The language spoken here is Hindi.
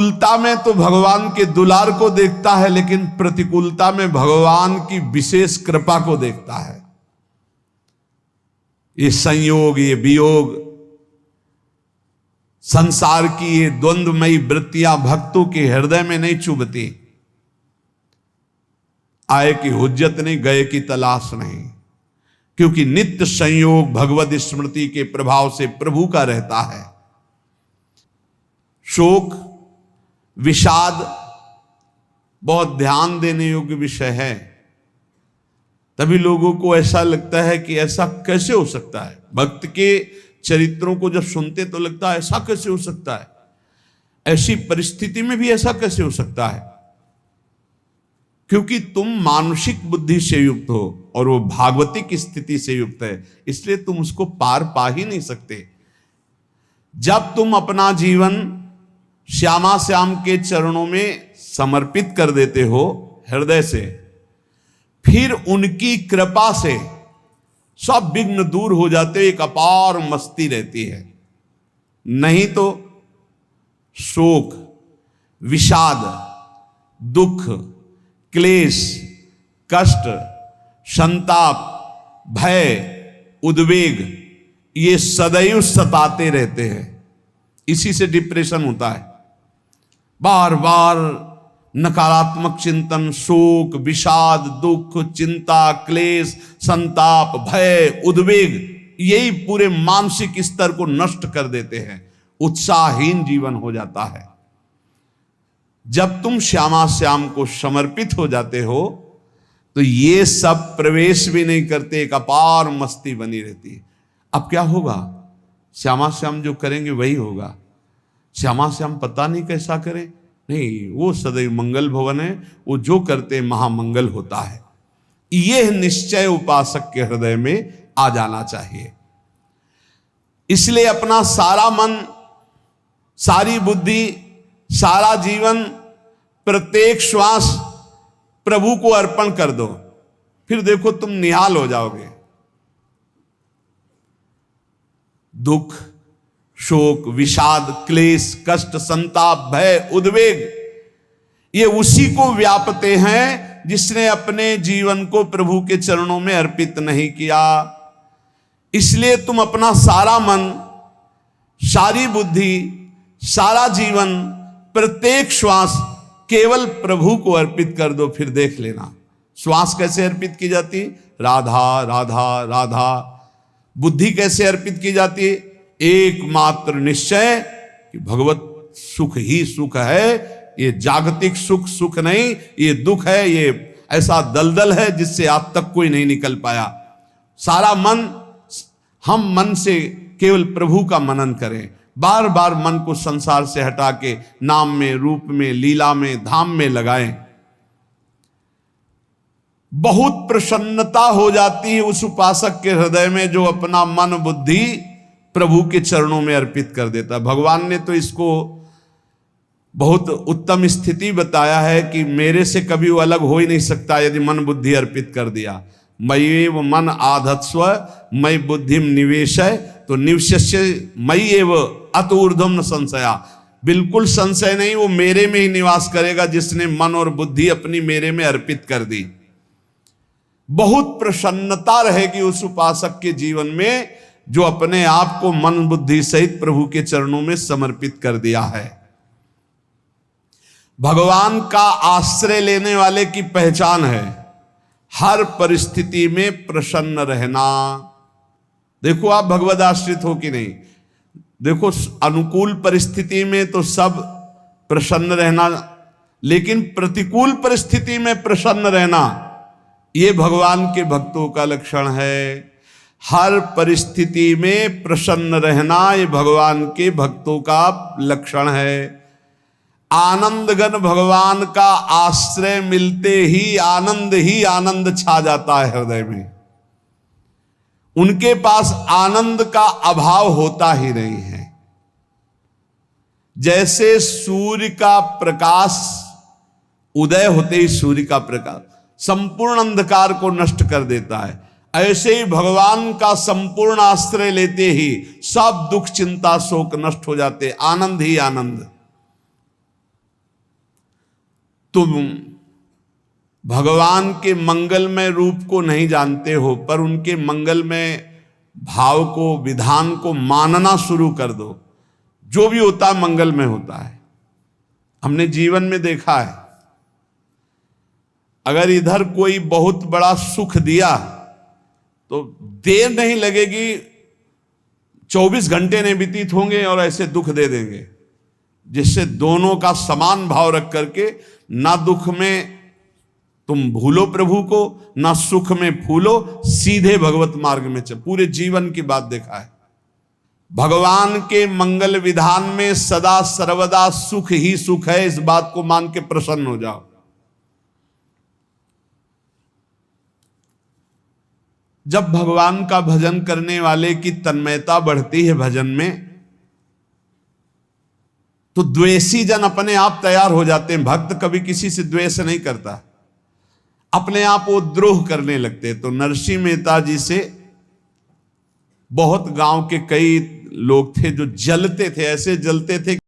अनुकूलता में तो भगवान के दुलार को देखता है, लेकिन प्रतिकूलता में भगवान की विशेष कृपा को देखता है। ये संयोग, ये वियोग, संसार की ये द्वंद्वमयी वृत्तियां भक्तों के हृदय में नहीं चुभती। आए की हुज्जत नहीं, गए की तलाश नहीं, क्योंकि नित्य संयोग भगवत स्मृति के प्रभाव से प्रभु का रहता है। शोक, विषाद बहुत ध्यान देने योग्य विषय है। तभी लोगों को ऐसा लगता है कि ऐसा कैसे हो सकता है। भक्त के चरित्रों को जब सुनते तो लगता है ऐसा कैसे हो सकता है, ऐसी परिस्थिति में भी ऐसा कैसे हो सकता है। क्योंकि तुम मानसिक बुद्धि से युक्त हो और वो भागवतिक स्थिति से युक्त है, इसलिए तुम उसको पार पा ही नहीं सकते। जब तुम अपना जीवन श्यामा श्याम के चरणों में समर्पित कर देते हो हृदय से, फिर उनकी कृपा से सब विघ्न दूर हो जाते, एक अपार मस्ती रहती है। नहीं तो शोक, विषाद, दुख, क्लेश, कष्ट, संताप, भय, उद्वेग ये सदैव सताते रहते हैं। इसी से डिप्रेशन होता है। बार बार नकारात्मक चिंतन, शोक, विषाद, दुख, चिंता, क्लेश, संताप, भय, उद्वेग यही पूरे मानसिक स्तर को नष्ट कर देते हैं। उत्साहहीन जीवन हो जाता है। जब तुम श्यामा श्याम को समर्पित हो जाते हो तो ये सब प्रवेश भी नहीं करते, एक अपार मस्ती बनी रहती है। अब क्या होगा? श्यामा श्याम जो करेंगे वही होगा। श्यामा श्याम पता नहीं कैसा करें, नहीं, वो सदैव मंगल भवन है, वो जो करते महामंगल होता है। यह निश्चय उपासक के हृदय में आ जाना चाहिए। इसलिए अपना सारा मन, सारी बुद्धि, सारा जीवन, प्रत्येक श्वास प्रभु को अर्पण कर दो, फिर देखो तुम निहाल हो जाओगे। दुख, शोक, विषाद, क्लेश, कष्ट, संताप, भय, उद्वेग ये उसी को व्यापते हैं जिसने अपने जीवन को प्रभु के चरणों में अर्पित नहीं किया। इसलिए तुम अपना सारा मन, सारी बुद्धि, सारा जीवन, प्रत्येक श्वास केवल प्रभु को अर्पित कर दो, फिर देख लेना। श्वास कैसे अर्पित की जाती? राधा राधा राधा। बुद्धि कैसे अर्पित की जाती? एकमात्र निश्चय कि भगवत सुख ही सुख है, ये जागतिक सुख सुख नहीं, ये दुख है, ये ऐसा दलदल है जिससे आज तक कोई नहीं निकल पाया। सारा मन, हम मन से केवल प्रभु का मनन करें। बार बार मन को संसार से हटा के नाम में, रूप में, लीला में, धाम में लगाएं। बहुत प्रसन्नता हो जाती है उस उपासक के हृदय में जो अपना मन बुद्धि प्रभु के चरणों में अर्पित कर देता। भगवान ने तो इसको बहुत उत्तम स्थिति बताया है कि मेरे से कभी वो अलग हो ही नहीं सकता यदि मन बुद्धि अर्पित कर दिया। मय्येव मन आधत्स्व मयि बुद्धिम निवेशय, तो निवश्य मयि एव अत ऊर्ध्वं न संशया। बिल्कुल संशय नहीं, वो मेरे में ही निवास करेगा जिसने मन और बुद्धि अपनी मेरे में अर्पित कर दी। बहुत प्रसन्नता रहेगी उस उपासक के जीवन में जो अपने आप को मन बुद्धि सहित प्रभु के चरणों में समर्पित कर दिया है। भगवान का आश्रय लेने वाले की पहचान है हर परिस्थिति में प्रसन्न रहना। देखो आप भगवद आश्रित हो कि नहीं। देखो अनुकूल परिस्थिति में तो सब प्रसन्न रहना, लेकिन प्रतिकूल परिस्थिति में प्रसन्न रहना ये भगवान के भक्तों का लक्षण है। हर परिस्थिति में प्रसन्न रहना ये भगवान के भक्तों का लक्षण है। आनंदगन भगवान का आश्रय मिलते ही आनंद छा जाता है हृदय में। उनके पास आनंद का अभाव होता ही नहीं है। जैसे सूर्य का प्रकाश उदय होते ही सूर्य का प्रकाश संपूर्ण अंधकार को नष्ट कर देता है, ऐसे ही भगवान का संपूर्ण आश्रय लेते ही सब दुख चिंता शोक नष्ट हो जाते, आनंद ही आनंद। तुम भगवान के मंगलमय रूप को नहीं जानते हो, पर उनके मंगलमय भाव को, विधान को मानना शुरू कर दो। जो भी होता है मंगलमय होता है। हमने जीवन में देखा है, अगर इधर कोई बहुत बड़ा सुख दिया तो देर नहीं लगेगी, 24 घंटे नहीं व्यतीत होंगे और ऐसे दुख दे देंगे, जिससे दोनों का समान भाव रख करके ना दुख में तुम भूलो प्रभु को, ना सुख में फूलो, सीधे भगवत मार्ग में चल। पूरे जीवन की बात देखा है, भगवान के मंगल विधान में सदा सर्वदा सुख ही सुख है, इस बात को मान के प्रसन्न हो जाओ। जब भगवान का भजन करने वाले की तन्मयता बढ़ती है भजन में, तो द्वेषी जन अपने आप तैयार हो जाते हैं। भक्त कभी किसी से द्वेष नहीं करता, अपने आप वो द्रोह करने लगते हैं। तो नरसिंह मेहता जी से बहुत गांव के कई लोग थे जो जलते थे, ऐसे जलते थे